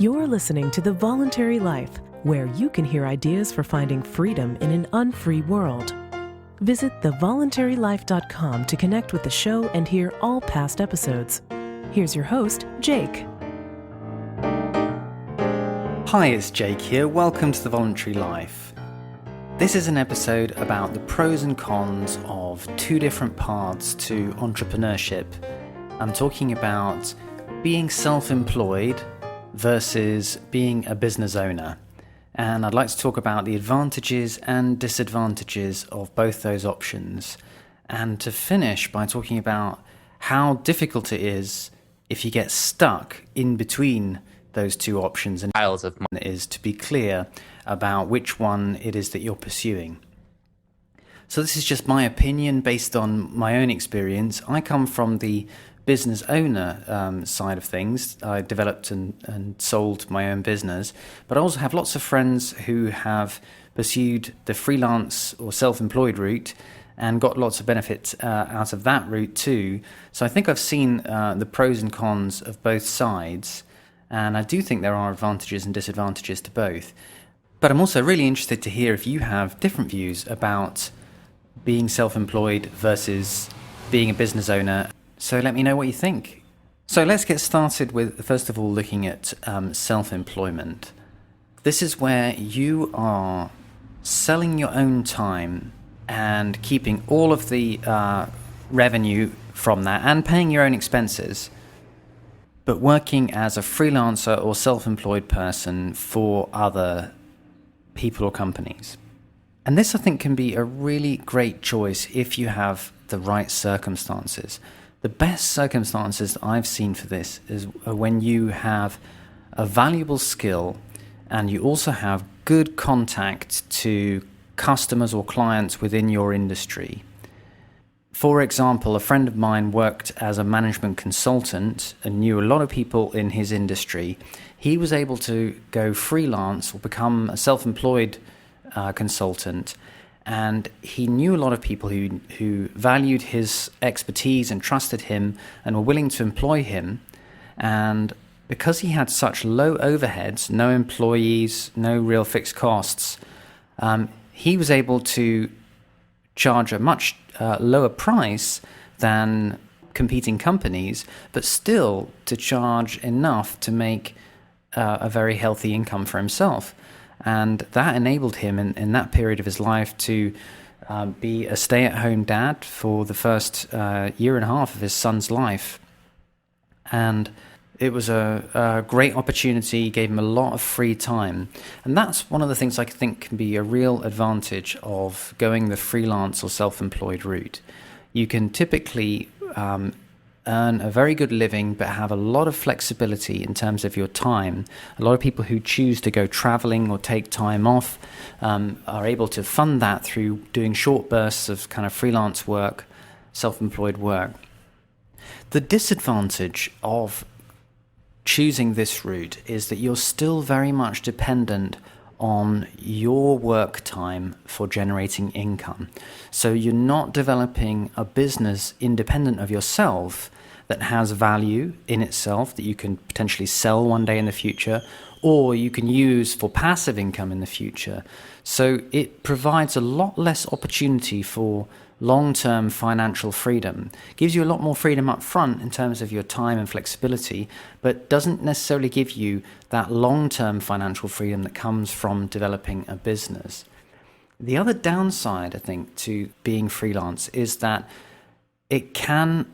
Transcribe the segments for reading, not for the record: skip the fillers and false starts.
You're listening to The Voluntary Life, where you can hear ideas for finding freedom in an unfree world. Visit thevoluntarylife.com to connect with the show and hear all past episodes. Here's your host, Jake. Hi, it's Jake here. Welcome to The Voluntary Life. This is an episode about the pros and cons of two different paths to entrepreneurship. I'm talking about being self-employed versus being a business owner. And I'd like to talk about the advantages and disadvantages of both those options. And to finish by talking about how difficult it is if you get stuck in between those two options and piles of money is to be clear about which one it is that you're pursuing. So this is just my opinion based on my own experience. I come from the business owner side of things. I developed and sold my own business, but I also have lots of friends who have pursued the freelance or self-employed route and got lots of benefits out of that route too. So I think I've seen the pros and cons of both sides, and I do think there are advantages and disadvantages to both. But I'm also really interested to hear if you have different views about being self-employed versus being a business owner. So let me know what you think. So let's get started with, first of all, looking at self-employment. This is where you are selling your own time and keeping all of the revenue from that and paying your own expenses, but working as a freelancer or self-employed person for other people or companies. And this, I think, can be a really great choice if you have the right circumstances. The best circumstances that I've seen for this is when you have a valuable skill and you also have good contact to customers or clients within your industry. For example, a friend of mine worked as a management consultant and knew a lot of people in his industry. He was able to go freelance or become a self-employed consultant, and he knew a lot of people who valued his expertise and trusted him and were willing to employ him. And because he had such low overheads, no employees, no real fixed costs, he was able to charge a much lower price than competing companies, but still to charge enough to make a very healthy income for himself. And that enabled him in that period of his life to be a stay-at-home dad for the first year and a half of his son's life. And it was a great opportunity, gave him a lot of free time. And that's one of the things I think can be a real advantage of going the freelance or self-employed route. You can typically earn a very good living, but have a lot of flexibility in terms of your time. A lot of people who choose to go traveling or take time off are able to fund that through doing short bursts of kind of freelance work, self-employed work. The disadvantage of choosing this route is that you're still very much dependent on your work time for generating income. So you're not developing a business independent of yourself that has value in itself that you can potentially sell one day in the future, or you can use for passive income in the future. So it provides a lot less opportunity for long-term financial freedom. Gives you a lot more freedom up front in terms of your time and flexibility, but doesn't necessarily give you that long-term financial freedom that comes from developing a business. The other downside, I think, to being freelance is that it can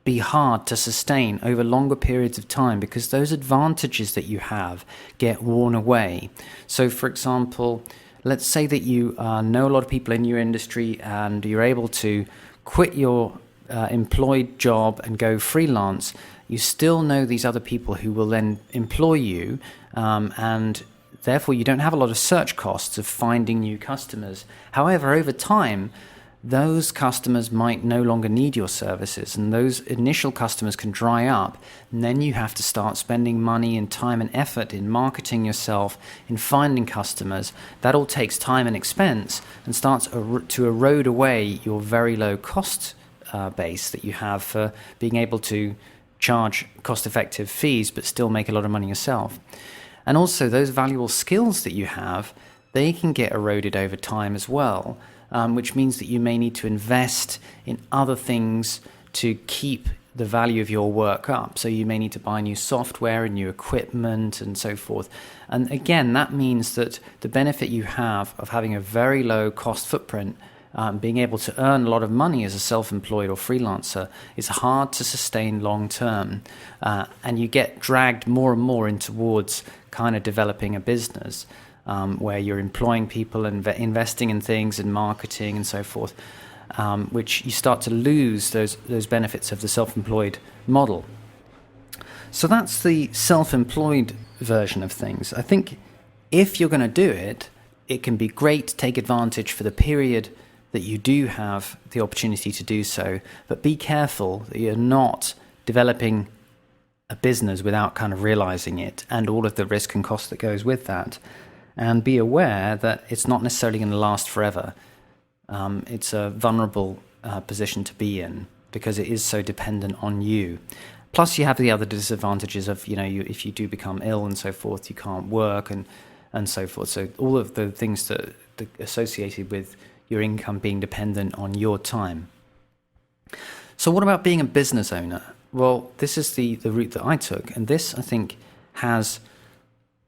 be hard to sustain over longer periods of time because those advantages that you have get worn away. So, for example, let's say that you know a lot of people in your industry and you're able to quit your employed job and go freelance. You still know these other people who will then employ you, and therefore you don't have a lot of search costs of finding new customers. However, over time, those customers might no longer need your services, and those initial customers can dry up, and then you have to start spending money and time and effort in marketing yourself, in finding customers. That all takes time and expense and starts to erode away your very low cost base that you have for being able to charge cost-effective fees but still make a lot of money yourself. And also those valuable skills that you have, they can get eroded over time as well, which means that you may need to invest in other things to keep the value of your work up. So you may need to buy new software and new equipment and so forth. And again, that means that the benefit you have of having a very low cost footprint, being able to earn a lot of money as a self-employed or freelancer, is hard to sustain long term. And you get dragged more and more in towards kind of developing a business where you're employing people and investing in things and marketing and so forth. Which you start to lose those benefits of the self-employed model. So that's the self-employed version of things. I think if you're going to do it, it can be great to take advantage for the period that you do have the opportunity to do so, but be careful that you're not developing a business without kind of realizing it and all of the risk and cost that goes with that. And be aware that it's not necessarily going to last forever. It's a vulnerable position to be in because it is so dependent on you. Plus, you have the other disadvantages of, if you do become ill and so forth, you can't work and so forth. So all of the things that associated with your income being dependent on your time. So what about being a business owner? Well, this is the route that I took. And this, I think, has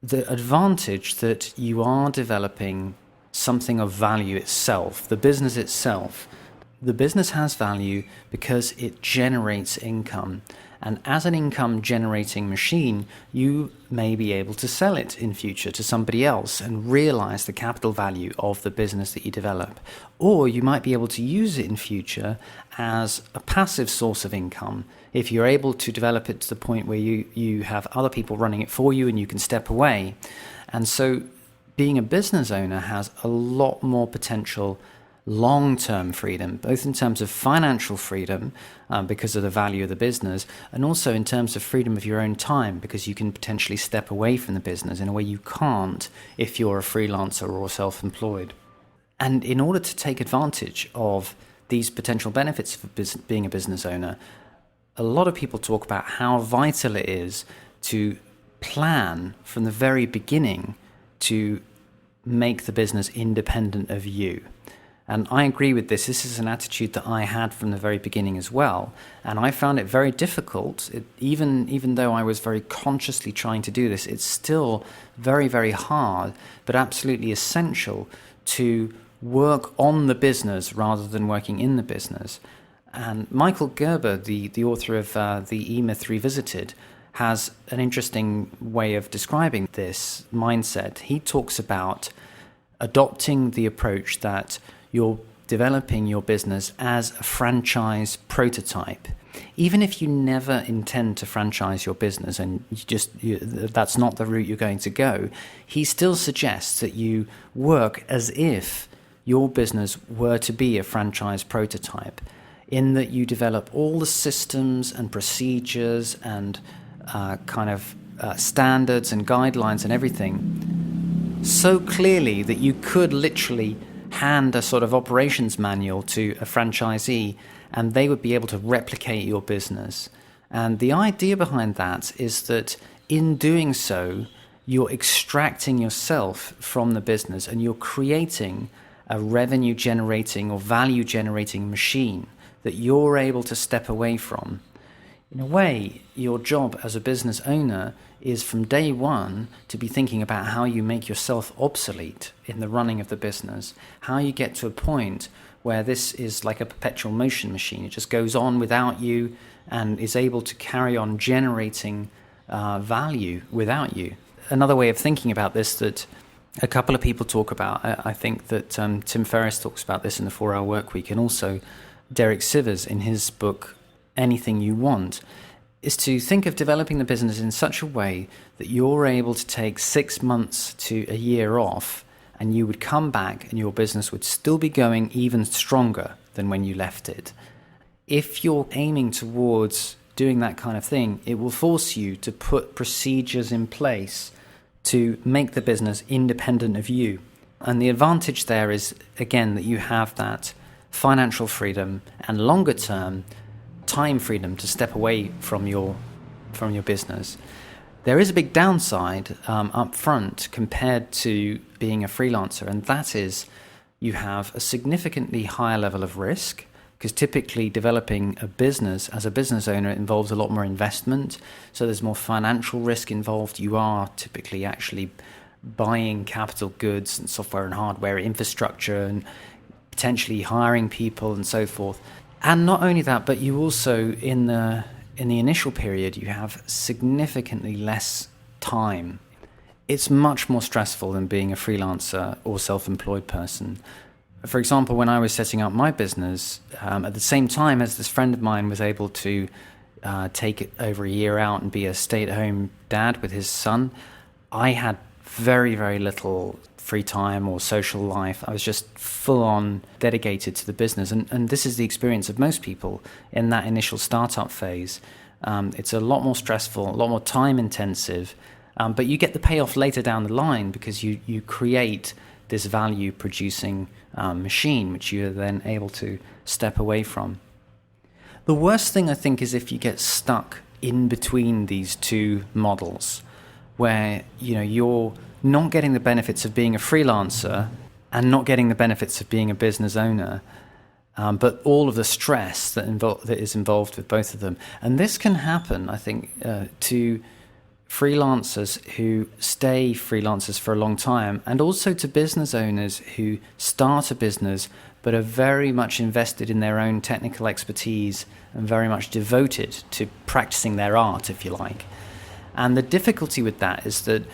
the advantage that you are developing something of value itself, the business itself. The business has value because it generates income. And as an income generating machine, you may be able to sell it in future to somebody else and realize the capital value of the business that you develop. Or you might be able to use it in future as a passive source of income if you're able to develop it to the point where you have other people running it for you and you can step away. And so being a business owner has a lot more potential long-term freedom, both in terms of financial freedom because of the value of the business, and also in terms of freedom of your own time because you can potentially step away from the business in a way you can't if you're a freelancer or self-employed. And in order to take advantage of these potential benefits of being a business owner, a lot of people talk about how vital it is to plan from the very beginning to make the business independent of you. And I agree with this. This is an attitude that I had from the very beginning as well. And I found it very difficult. Even though I was very consciously trying to do this, it's still very, very hard, but absolutely essential to work on the business rather than working in the business. And Michael Gerber, the author of The E-Myth Revisited, has an interesting way of describing this mindset. He talks about adopting the approach that you're developing your business as a franchise prototype. Even if you never intend to franchise your business and that's not the route you're going to go, he still suggests that you work as if your business were to be a franchise prototype, in that you develop all the systems and procedures and standards and guidelines and everything so clearly that you could literally hand a sort of operations manual to a franchisee and they would be able to replicate your business. And the idea behind that is that in doing so, you're extracting yourself from the business and you're creating a revenue generating or value generating machine that you're able to step away from. In a way, your job as a business owner is from day one to be thinking about how you make yourself obsolete in the running of the business, how you get to a point where this is like a perpetual motion machine. It just goes on without you and is able to carry on generating value without you. Another way of thinking about this that a couple of people talk about, I think that Tim Ferriss talks about this in the 4-Hour Workweek, and also Derek Sivers in his book, Anything You Want, is to think of developing the business in such a way that you're able to take 6 months to a year off and you would come back and your business would still be going even stronger than when you left it. If you're aiming towards doing that kind of thing, it will force you to put procedures in place to make the business independent of you. And the advantage there is, again, that you have that financial freedom and longer term time freedom to step away from your business. There is a big downside up front compared to being a freelancer, and that is you have a significantly higher level of risk, because typically developing a business as a business owner involves a lot more investment, so there's more financial risk involved. You are typically actually buying capital goods and software and hardware, infrastructure, and potentially hiring people and so forth. And not only that, but you also, in the initial period, you have significantly less time. It's much more stressful than being a freelancer or self-employed person. For example, when I was setting up my business, at the same time as this friend of mine was able to take it over a year out and be a stay-at-home dad with his son, I had very, very little free time or social life. I was just full-on dedicated to the business. And this is the experience of most people in that initial startup phase. It's a lot more stressful, a lot more time-intensive, but you get the payoff later down the line because you create this value-producing machine, which you're then able to step away from. The worst thing, I think, is if you get stuck in between these two models, where you're not getting the benefits of being a freelancer and not getting the benefits of being a business owner, but all of the stress that is involved with both of them. And this can happen, I think, to freelancers who stay freelancers for a long time, and also to business owners who start a business but are very much invested in their own technical expertise and very much devoted to practicing their art, if you like. And the difficulty with that is that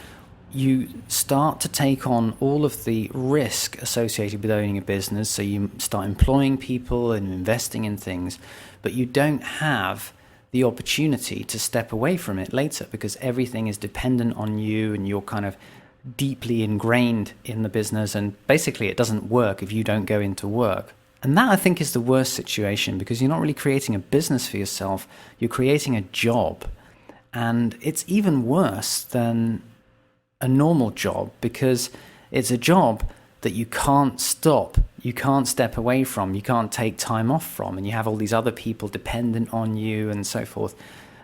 you start to take on all of the risk associated with owning a business. So you start employing people and investing in things, but you don't have the opportunity to step away from it later because everything is dependent on you and you're kind of deeply ingrained in the business. And basically it doesn't work if you don't go into work. And that, I think, is the worst situation because you're not really creating a business for yourself. You're creating a job. And it's even worse than a normal job because it's a job that you can't stop, you can't step away from, you can't take time off from, and you have all these other people dependent on you and so forth.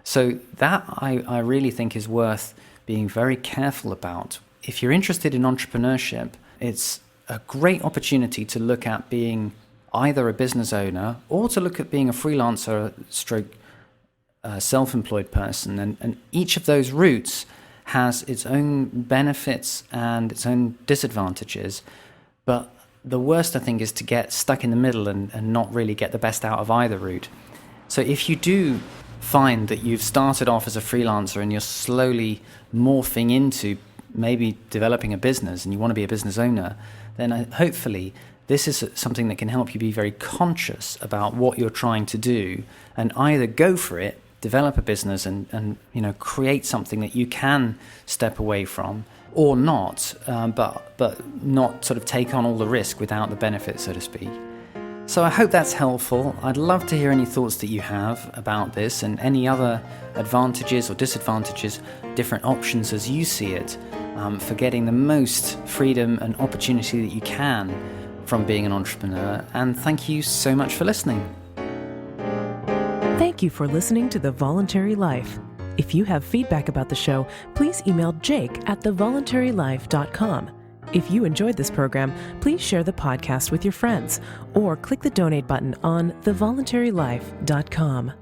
So that I really think is worth being very careful about. If you're interested in entrepreneurship, it's a great opportunity to look at being either a business owner or to look at being a freelancer stroke self-employed person. And each of those routes has its own benefits and its own disadvantages. But the worst, I think, is to get stuck in the middle and not really get the best out of either route. So if you do find that you've started off as a freelancer and you're slowly morphing into maybe developing a business and you want to be a business owner, then hopefully this is something that can help you be very conscious about what you're trying to do and either go for it, develop a business and create something that you can step away from, or not, but not sort of take on all the risk without the benefit, so to speak. So I hope that's helpful. I'd love to hear any thoughts that you have about this and any other advantages or disadvantages, different options as you see it, for getting the most freedom and opportunity that you can from being an entrepreneur. And thank you so much for listening. Thank you for listening to The Voluntary Life. If you have feedback about the show, please email jake@thevoluntarylife.com. If you enjoyed this program, please share the podcast with your friends or click the donate button on thevoluntarylife.com.